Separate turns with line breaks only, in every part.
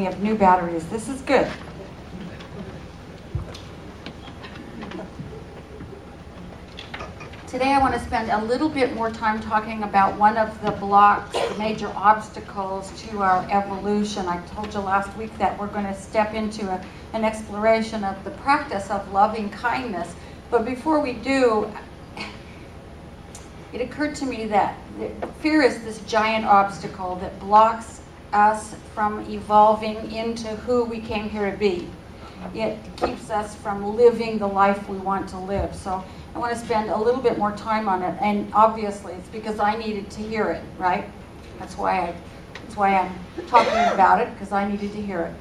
we have new batteries. This is good. Today I want to spend a little bit more time talking about one of the blocks, the major obstacles to our evolution. I told you last week that we're going to step into an exploration of the practice of loving kindness. But before we do, it occurred to me that fear is this giant obstacle that blocks us from evolving into who we came here to be. It keeps us from living the life we want to live. So I want to spend a little bit more time on it, and obviously it's because I needed to hear it, right? That's why I'm talking about it, because I needed to hear it.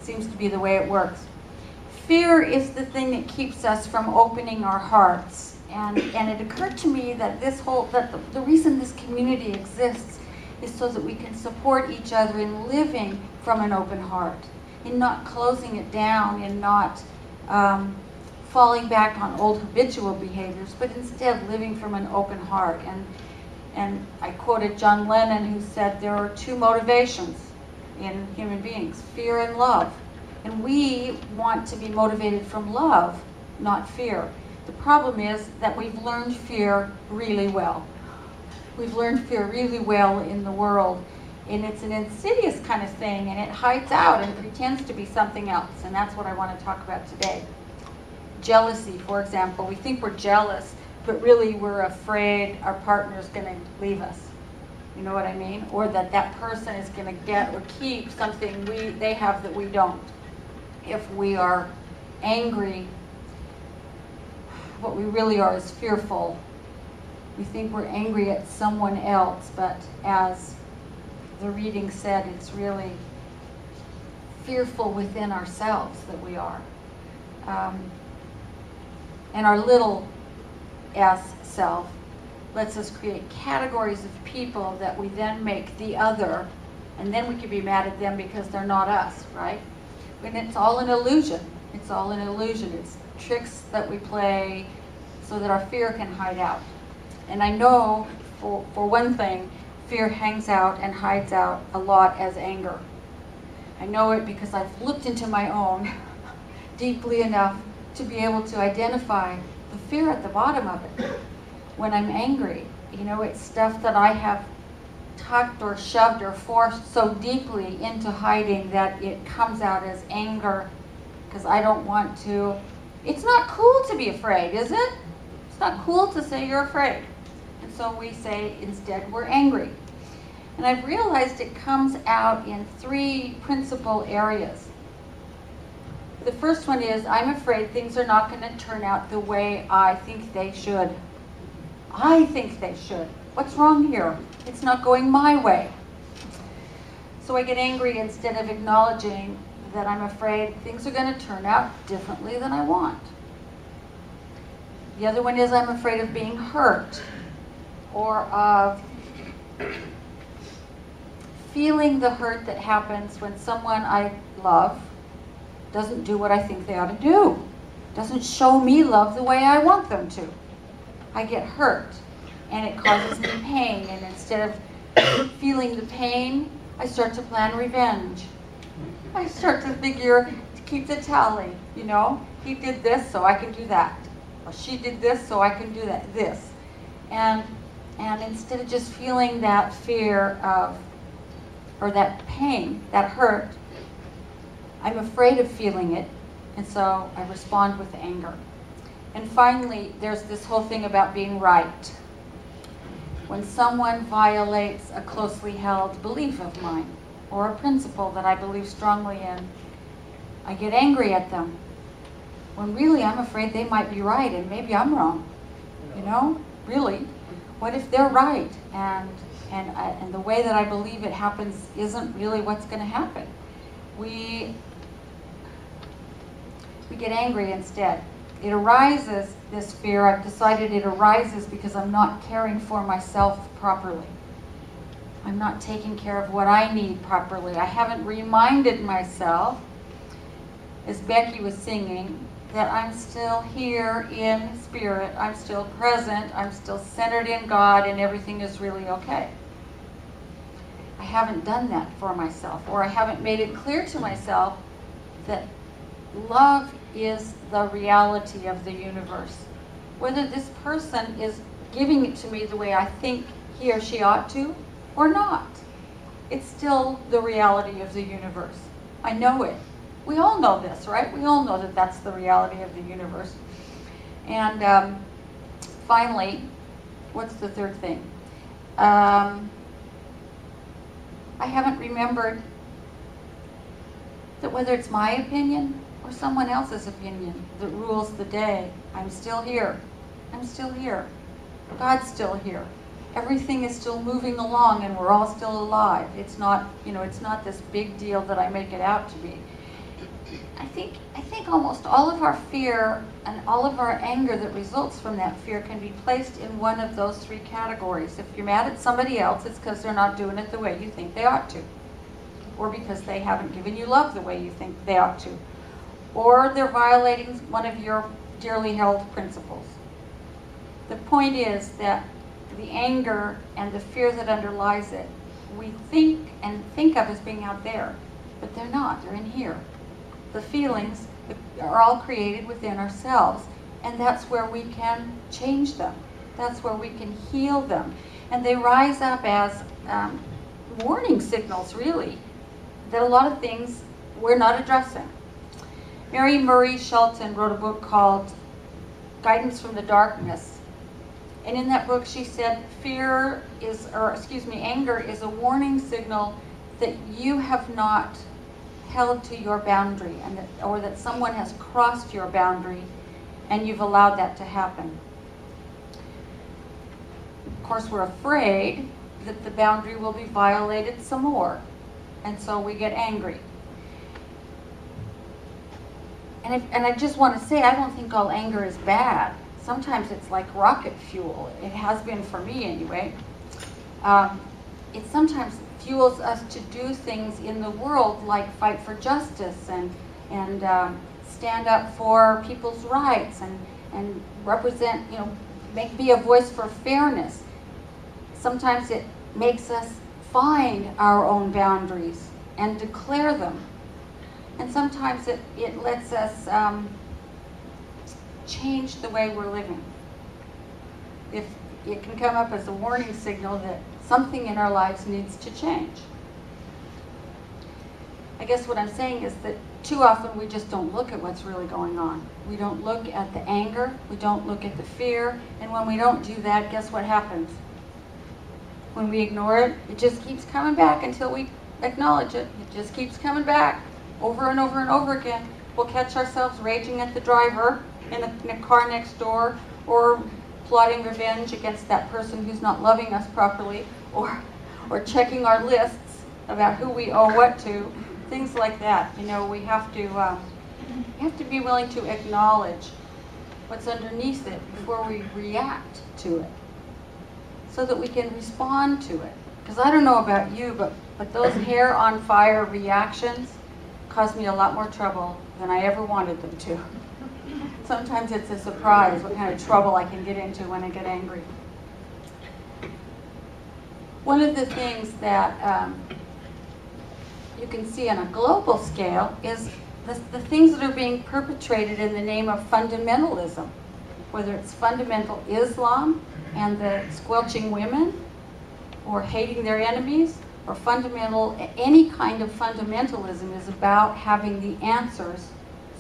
It seems to be the way it works. Fear is the thing that keeps us from opening our hearts, and it occurred to me that the reason this community exists is so that we can support each other in living from an open heart, in not closing it down, in not falling back on old habitual behaviors, but instead living from an open heart. And I quoted John Lennon, who said there are two motivations in human beings, fear and love. And we want to be motivated from love, not fear. The problem is that we've learned fear really well. We've learned fear really well in the world. And it's an insidious kind of thing, and it hides out and pretends to be something else. And that's what I want to talk about today. Jealousy, for example. We think we're jealous, but really we're afraid our partner's going to leave us. You know what I mean? Or that person is going to get or keep something they have that we don't. If we are angry, what we really are is fearful. We think we're angry at someone else, but as the reading said, it's really fearful within ourselves that we are. And our little s self lets us create categories of people that we then make the other, and then we can be mad at them because they're not us, right? And it's all an illusion. It's all an illusion. It's tricks that we play so that our fear can hide out. And I know, for one thing, fear hangs out and hides out a lot as anger. I know it because I've looked into my own deeply enough to be able to identify the fear at the bottom of it. When I'm angry, it's stuff that I have tucked or shoved or forced so deeply into hiding that it comes out as anger because I don't want to. It's not cool to be afraid, is it? It's not cool to say you're afraid. And so we say instead we're angry. And I've realized it comes out in three principal areas. The first one is, I'm afraid things are not going to turn out the way I think they should. I think they should. What's wrong here? It's not going my way. So I get angry instead of acknowledging that I'm afraid things are going to turn out differently than I want. The other one is I'm afraid of being hurt, or of feeling the hurt that happens when someone I love doesn't do what I think they ought to do, doesn't show me love the way I want them to. I get hurt, and it causes me pain, and instead of feeling the pain, I start to plan revenge. I start to figure, to keep the tally, he did this, so I can do that. Or she did this, so I can do this. And instead of just feeling that fear of, or that pain, that hurt, I'm afraid of feeling it, and so I respond with anger. And finally, there's this whole thing about being right. When someone violates a closely held belief of mine, or a principle that I believe strongly in, I get angry at them. When really I'm afraid they might be right, and maybe I'm wrong. Really, what if they're right? And the way that I believe it happens isn't really what's going to happen. We get angry instead. It arises, this fear, I've decided it arises because I'm not caring for myself properly. I'm not taking care of what I need properly. I haven't reminded myself, as Becky was singing, that I'm still here in spirit, I'm still present, I'm still centered in God, and everything is really okay. I haven't done that for myself, or I haven't made it clear to myself that love is the reality of the universe. Whether this person is giving it to me the way I think he or she ought to, or not. It's still the reality of the universe. I know it. We all know this, right? We all know that that's the reality of the universe. And finally, what's the third thing? I haven't remembered that whether it's my opinion or someone else's opinion that rules the day, I'm still here. I'm still here. God's still here. Everything is still moving along and we're all still alive. It's not, it's not this big deal that I make it out to be. I think almost all of our fear and all of our anger that results from that fear can be placed in one of those three categories. If you're mad at somebody else, it's because they're not doing it the way you think they ought to. Or because they haven't given you love the way you think they ought to. Or they're violating one of your dearly held principles. The point is that the anger and the fear that underlies it, we think of as being out there, but they're not, they're in here. The feelings are all created within ourselves, and that's where we can change them. That's where we can heal them. And they rise up as warning signals, really, that a lot of things we're not addressing. Mary Murray Shelton wrote a book called Guidance from the Darkness. And in that book she said anger is a warning signal that you have not held to your boundary, or that someone has crossed your boundary and you've allowed that to happen. Of course, we're afraid that the boundary will be violated some more, and so we get angry. And I just want to say, I don't think all anger is bad. Sometimes it's like rocket fuel. It has been for me anyway. It sometimes fuels us to do things in the world like fight for justice and stand up for people's rights and represent, be a voice for fairness. Sometimes it makes us find our own boundaries and declare them. And sometimes it lets us change the way we're living. If it can come up as a warning signal that something in our lives needs to change. I guess what I'm saying is that too often we just don't look at what's really going on. We don't look at the anger, we don't look at the fear, and when we don't do that, guess what happens? When we ignore it, it just keeps coming back until we acknowledge it. It just keeps coming back over and over and over again. We'll catch ourselves raging at the driver in the car next door, or plotting revenge against that person who's not loving us properly, or checking our lists about who we owe what to, things like that. We have to be willing to acknowledge what's underneath it before we react to it, so that we can respond to it. Because I don't know about you, but those hair on fire reactions cause me a lot more trouble than I ever wanted them to. Sometimes it's a surprise what kind of trouble I can get into when I get angry. One of the things that you can see on a global scale is the things that are being perpetrated in the name of fundamentalism. Whether it's fundamental Islam and the squelching women, or hating their enemies, or any kind of fundamentalism is about having the answers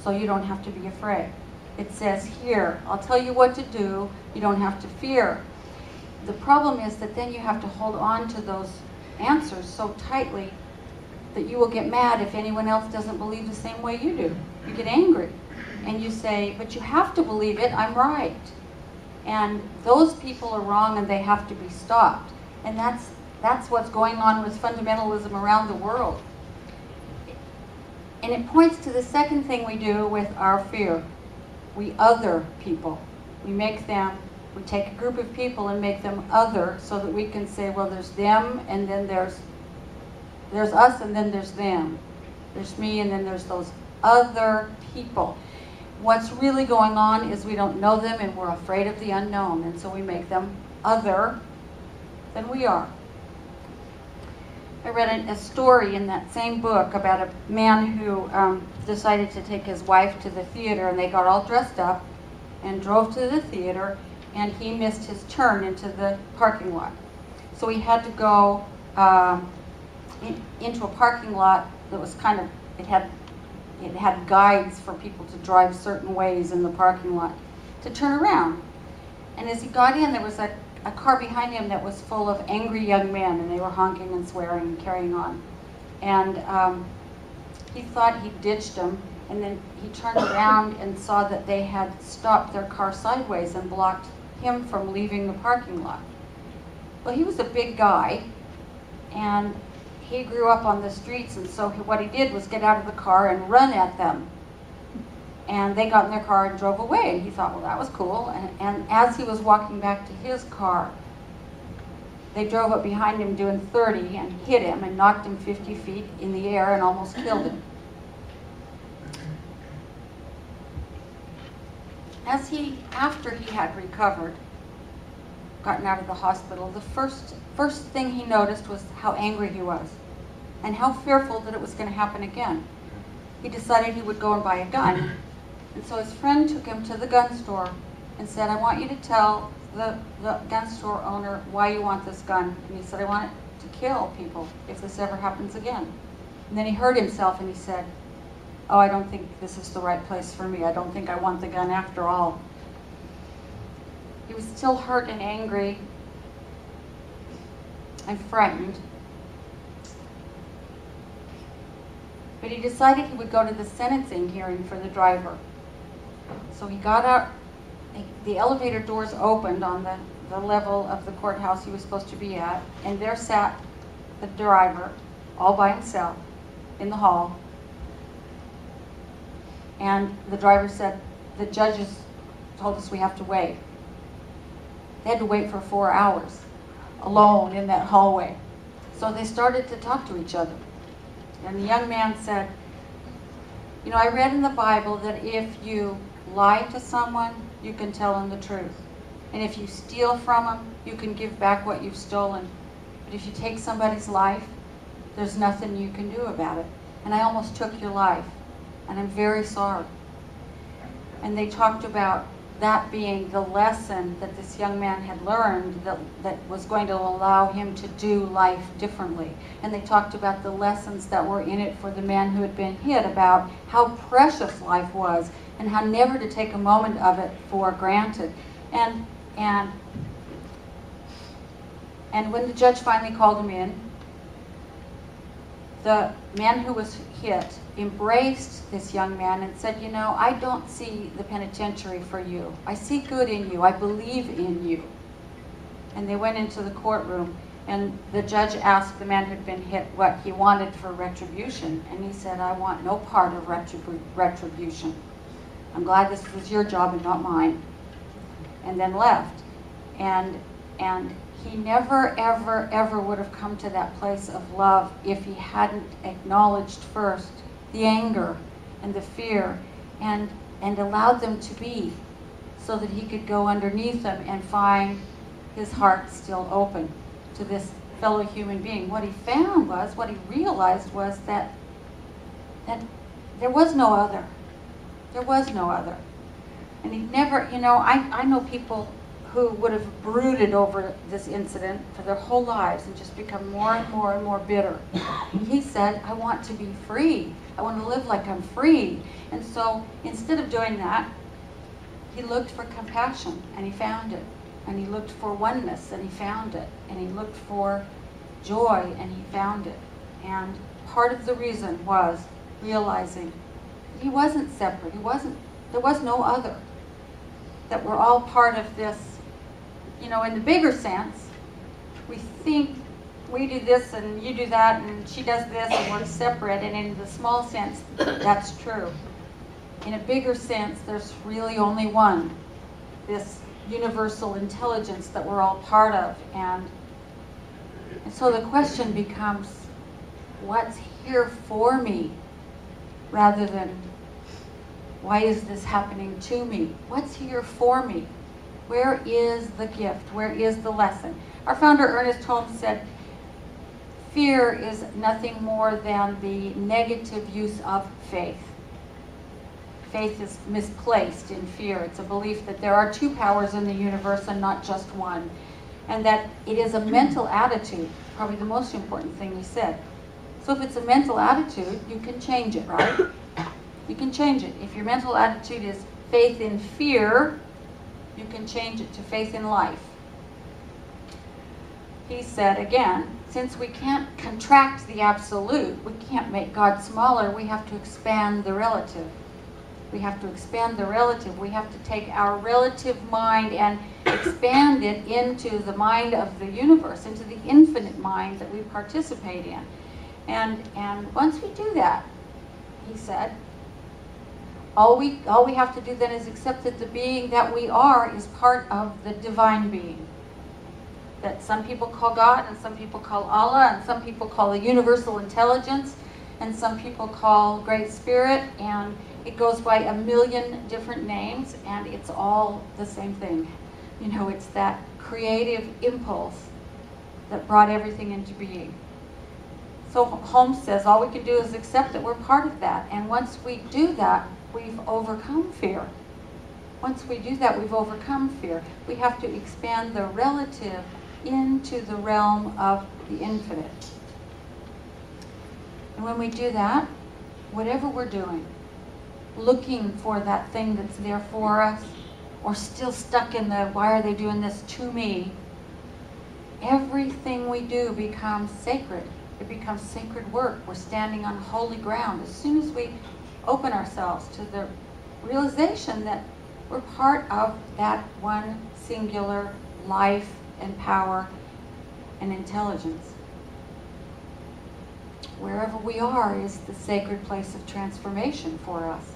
so you don't have to be afraid. It says here, I'll tell you what to do, you don't have to fear. The problem is that then you have to hold on to those answers so tightly that you will get mad if anyone else doesn't believe the same way you do. You get angry and you say, but you have to believe it, I'm right. And those people are wrong and they have to be stopped. And that's what's going on with fundamentalism around the world. And it points to the second thing we do with our fear. We other people. We take a group of people and make them other, so that we can say, well, there's them, and then there's us, and then there's them. There's me, and then there's those other people. What's really going on is we don't know them, and we're afraid of the unknown, and so we make them other than we are. I read a story in that same book about a man who decided to take his wife to the theater, and they got all dressed up and drove to the theater, and he missed his turn into the parking lot. So he had to go into a parking lot that was kind of, it had guides for people to drive certain ways in the parking lot to turn around. And as he got in, there was a car behind him that was full of angry young men, and they were honking and swearing and carrying on. And he thought he ditched them, and then he turned around and saw that they had stopped their car sideways and blocked him from leaving the parking lot. Well, he was a big guy, and he grew up on the streets, and so what he did was get out of the car and run at them. And they got in their car and drove away, and he thought, well, that was cool. And as he was walking back to his car, they drove up behind him doing 30 and hit him and knocked him 50 feet in the air and almost killed him. After he had recovered, gotten out of the hospital, the first thing he noticed was how angry he was and how fearful that it was going to happen again. He decided he would go and buy a gun. And so his friend took him to the gun store and said, I want you to tell the gun store owner why you want this gun. And he said, I want it to kill people if this ever happens again. And then he heard himself and he said, oh, I don't think this is the right place for me. I don't think I want the gun after all. He was still hurt and angry and frightened. But he decided he would go to the sentencing hearing for the driver. So he got out, the elevator doors opened on the level of the courthouse he was supposed to be at, and there sat the driver all by himself in the hall. And the driver said, the judges told us we have to wait. They had to wait for 4 hours alone in that hallway. So they started to talk to each other. And the young man said, you know, I read in the Bible that if you lie to someone, you can tell them the truth. And if you steal from them, you can give back what you've stolen. But if you take somebody's life, there's nothing you can do about it. And I almost took your life, and I'm very sorry. And they talked about that being the lesson that this young man had learned that was going to allow him to do life differently. And they talked about the lessons that were in it for the man who had been hit, about how precious life was and how never to take a moment of it for granted. And when the judge finally called him in, the man who was hit embraced this young man and said, you know, I don't see the penitentiary for you. I see good in you. I believe in you. And they went into the courtroom, and the judge asked the man who'd been hit what he wanted for retribution. And he said, I want no part of retribution. I'm glad this was your job and not mine. And then left. And he never, ever, ever would have come to that place of love if he hadn't acknowledged first the anger and the fear and allowed them to be, so that he could go underneath them and find his heart still open to this fellow human being. What he found was, what he realized was that there was no other. There was no other. And he never, you know, I know people who would have brooded over this incident for their whole lives and just become more and more and more bitter. And he said, I want to be free. I want to live like I'm free. And so instead of doing that, he looked for compassion, and he found it. And he looked for oneness, and he found it. And he looked for joy, and he found it. And part of the reason was realizing he wasn't separate. There was no other. That we're all part of this. You know, in the bigger sense, we think we do this and you do that and she does this and we're separate. And in the small sense, that's true. In a bigger sense, there's really only one. This universal intelligence that we're all part of. And so the question becomes, what's here for me? Rather than, why is this happening to me? What's here for me? Where is the gift? Where is the lesson? Our founder, Ernest Holmes, said, Fear is nothing more than the negative use of faith. Faith is misplaced in fear. It's a belief that there are two powers in the universe and not just one. And that it is a mental attitude, probably the most important thing he said. So if it's a mental attitude, you can change it, right? You can change it. If your mental attitude is faith in fear, you can change it to faith in life. He said again, since we can't contract the absolute, we can't make God smaller, we have to expand the relative. We have to expand the relative. We have to take our relative mind and expand it into the mind of the universe, into the infinite mind that we participate in. And once we do that, he said, all we have to do then is accept that the being that we are is part of the divine being. That some people call God, and some people call Allah, and some people call the universal intelligence, and some people call Great Spirit, and it goes by a million different names, and it's all the same thing. You know, it's that creative impulse that brought everything into being. So Holmes says all we can do is accept that we're part of that, and once we do that, we've overcome fear. Once we do that, we've overcome fear. We have to expand the relative into the realm of the infinite. And when we do that, whatever we're doing, looking for that thing that's there for us, or still stuck in the, why are they doing this to me? Everything we do becomes sacred. It becomes sacred work. We're standing on holy ground. As soon as we open ourselves to the realization that we're part of that one singular life and power and intelligence. Wherever we are is the sacred place of transformation for us.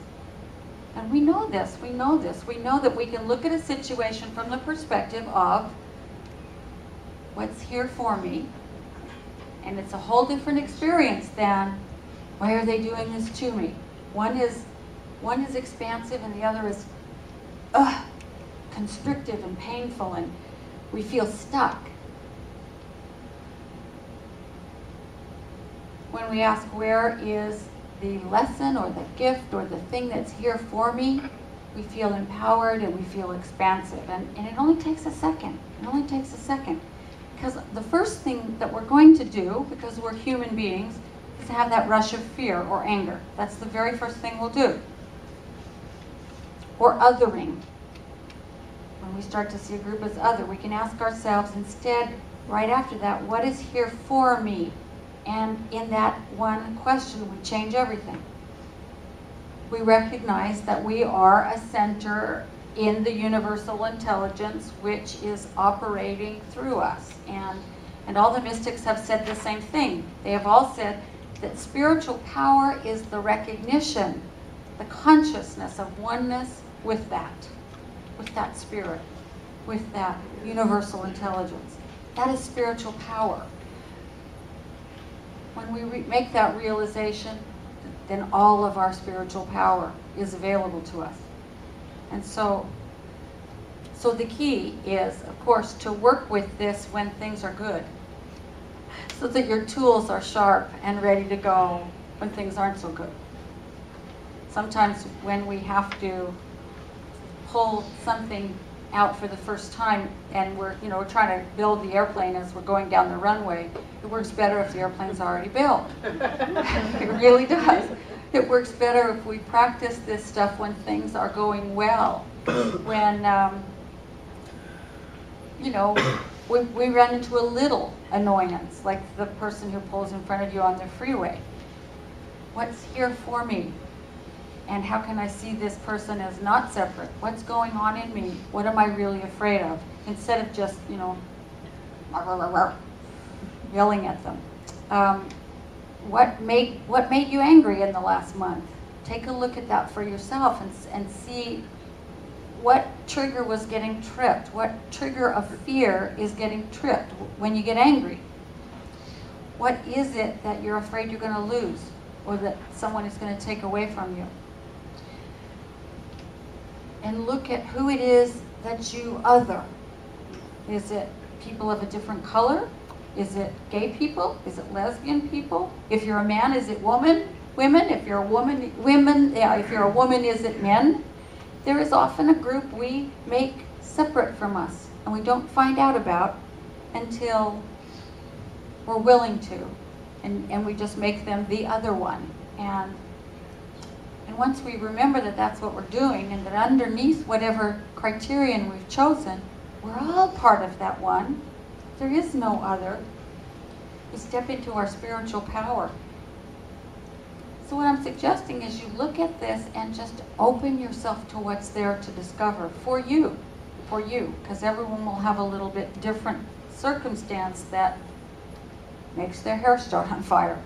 And we know this, we know this. We know that we can look at a situation from the perspective of what's here for me. And it's a whole different experience than why are they doing this to me? One is expansive and the other is constrictive and painful, and we feel stuck. When we ask where is the lesson or the gift or the thing that's here for me, we feel empowered and we feel expansive. And it only takes a second. It only takes a second. Because the first thing that we're going to do, because we're human beings, is to have that rush of fear or anger. That's the very first thing we'll do. Or othering. When we start to see a group as other, we can ask ourselves instead, right after that, what is here for me? And in that one question, we change everything. We recognize that we are a center in the universal intelligence which is operating through us. And all the mystics have said the same thing. They have all said that spiritual power is the recognition, the consciousness of oneness with that spirit, with that universal intelligence. That is spiritual power. When we make that realization, then all of our spiritual power is available to us. And so the key is, of course, to work with this when things are good, so that your tools are sharp and ready to go when things aren't so good. Sometimes when we have to pull something out for the first time and we're trying to build the airplane as we're going down the runway, it works better if the airplane's already built. It really does. It works better if we practice this stuff when things are going well. When, we run into a little annoyance, like the person who pulls in front of you on the freeway. What's here for me? And how can I see this person as not separate? What's going on in me? What am I really afraid of? Instead of just, yelling at them. What made you angry in the last month? Take a look at that for yourself and see what trigger was getting tripped. What trigger of fear is getting tripped when you get angry? What is it that you're afraid you're going to lose or that someone is going to take away from you? And look at who it is that you other. Is it people of a different color? Is it gay people? Is it lesbian people? If you're a man, is it women? If you're a woman, women. Yeah, if you're a woman, is it men? There is often a group we make separate from us, and we don't find out about until we're willing to, and we just make them the other one. And once we remember that that's what we're doing, and that underneath whatever criterion we've chosen, we're all part of that one. There is no other. We step into our spiritual power. So what I'm suggesting is you look at this and just open yourself to what's there to discover for you, because everyone will have a little bit different circumstance that makes their hair start on fire.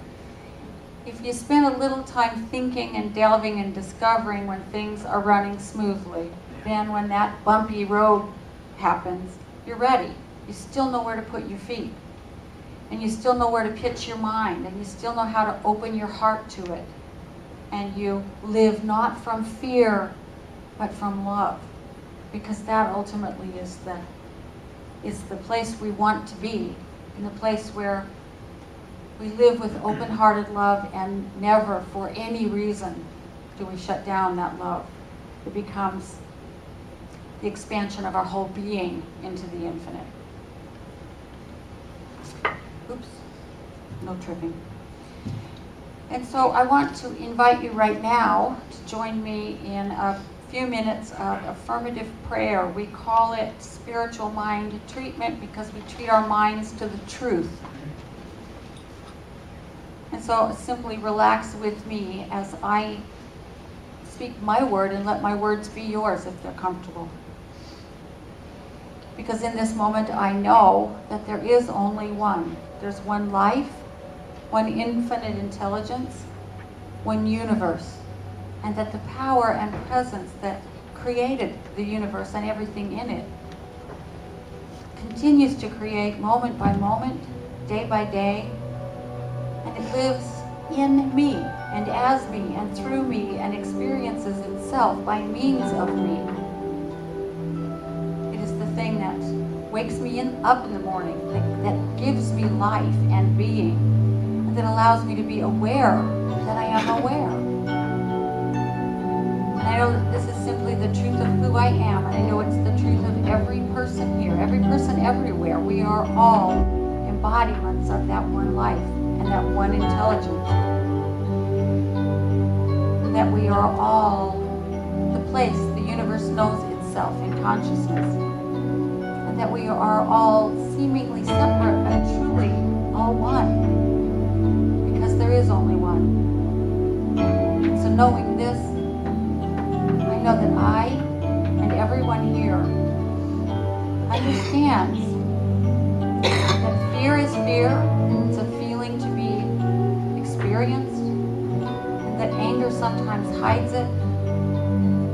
If you spend a little time thinking and delving and discovering when things are running smoothly, then when that bumpy road happens, you're ready. You still know where to put your feet, and you still know where to pitch your mind, and you still know how to open your heart to it. And you live not from fear, but from love, because that ultimately is the place we want to be, and the place where we live with open-hearted love, and never for any reason do we shut down that love. It becomes the expansion of our whole being into the infinite. Oops, no tripping. And so I want to invite you right now to join me in a few minutes of affirmative prayer. We call it spiritual mind treatment because we treat our minds to the truth. And so simply relax with me as I speak my word, and let my words be yours if they're comfortable. Because in this moment I know that there is only one. There's one life, one infinite intelligence, one universe, and that the power and presence that created the universe and everything in it continues to create moment by moment, day by day, and it lives in me and as me and through me and experiences itself by means of me. It is the thing that wakes me up in the morning, that gives me life and being, and that allows me to be aware that I am aware. And I know that this is simply the truth of who I am, and I know it's the truth of every person here, every person everywhere. We are all embodiments of that one life and that one intelligence. And that we are all the place the universe knows itself in consciousness. And that we are all seemingly separate, but truly all one. Because there is only one. And so knowing this, I know that I and everyone here understands that fear is fear. It's a feeling to be experienced. And that anger sometimes hides it.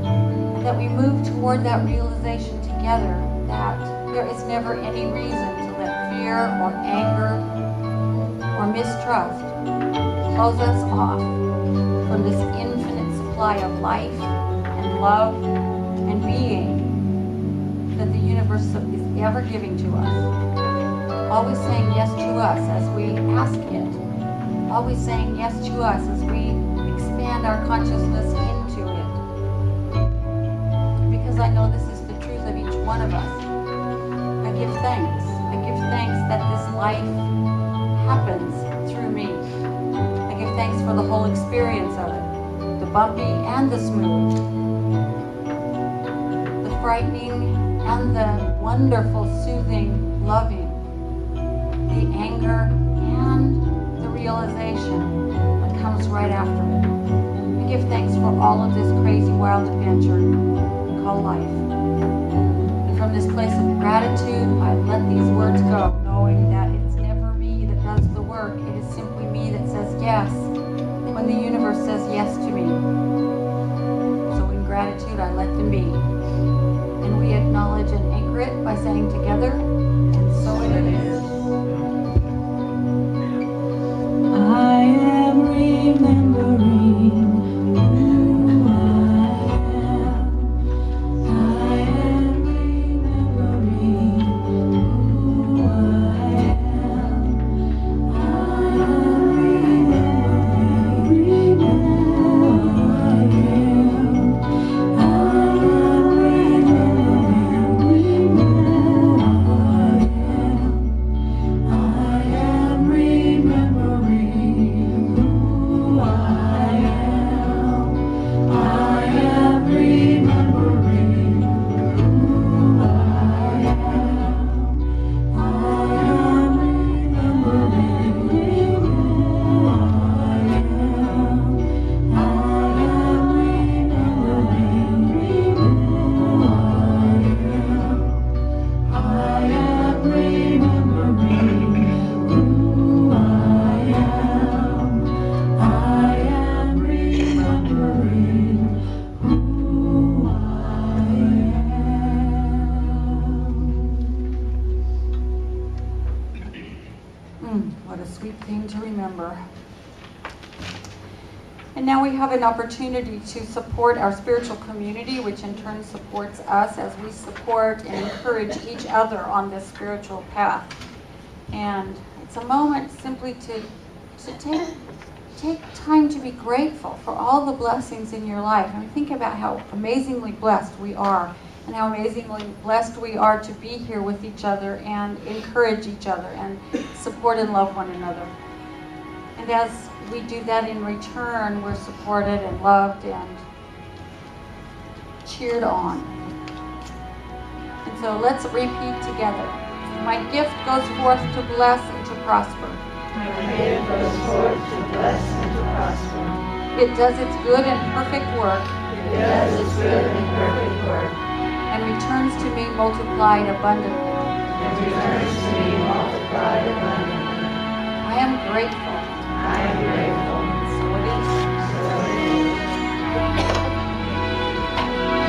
And that we move toward that realization together that there is never any reason to let fear or anger or mistrust close us off from this infinite supply of life and love and being that the universe is ever giving to us. Always saying yes to us as we ask it. Always saying yes to us as we expand our consciousness into it. Because I know this is the truth of each one of us. I give thanks. I give thanks that this life happens through me. I give thanks for the whole experience of it. The bumpy and the smooth. The frightening and the wonderful, soothing, loving. The anger and the realization that comes right after it. I give thanks for all of this crazy, wild adventure called life. And from this place of gratitude, I let these words go, knowing that it's never me that does the work. It is simply me that says yes when the universe says yes to me. So in gratitude, I let them be. And we acknowledge and anchor it by saying together, and so it is.
I am remembering who I am. I am remembering who I am.
have an opportunity to support our spiritual community, which in turn supports us as we support and encourage each other on this spiritual path. And it's a moment simply to take time to be grateful for all the blessings in your life. I mean, think about how amazingly blessed we are, and how amazingly blessed we are to be here with each other and encourage each other and support and love one another. And as we do that in return, we're supported and loved and cheered on. And so let's repeat together. My gift goes forth to bless and to prosper.
My gift goes forth to bless and to prosper.
It does its good and perfect work.
It does its good and perfect work.
And returns to me multiplied abundantly.
And returns to me multiplied abundantly.
I am grateful.
I am grateful.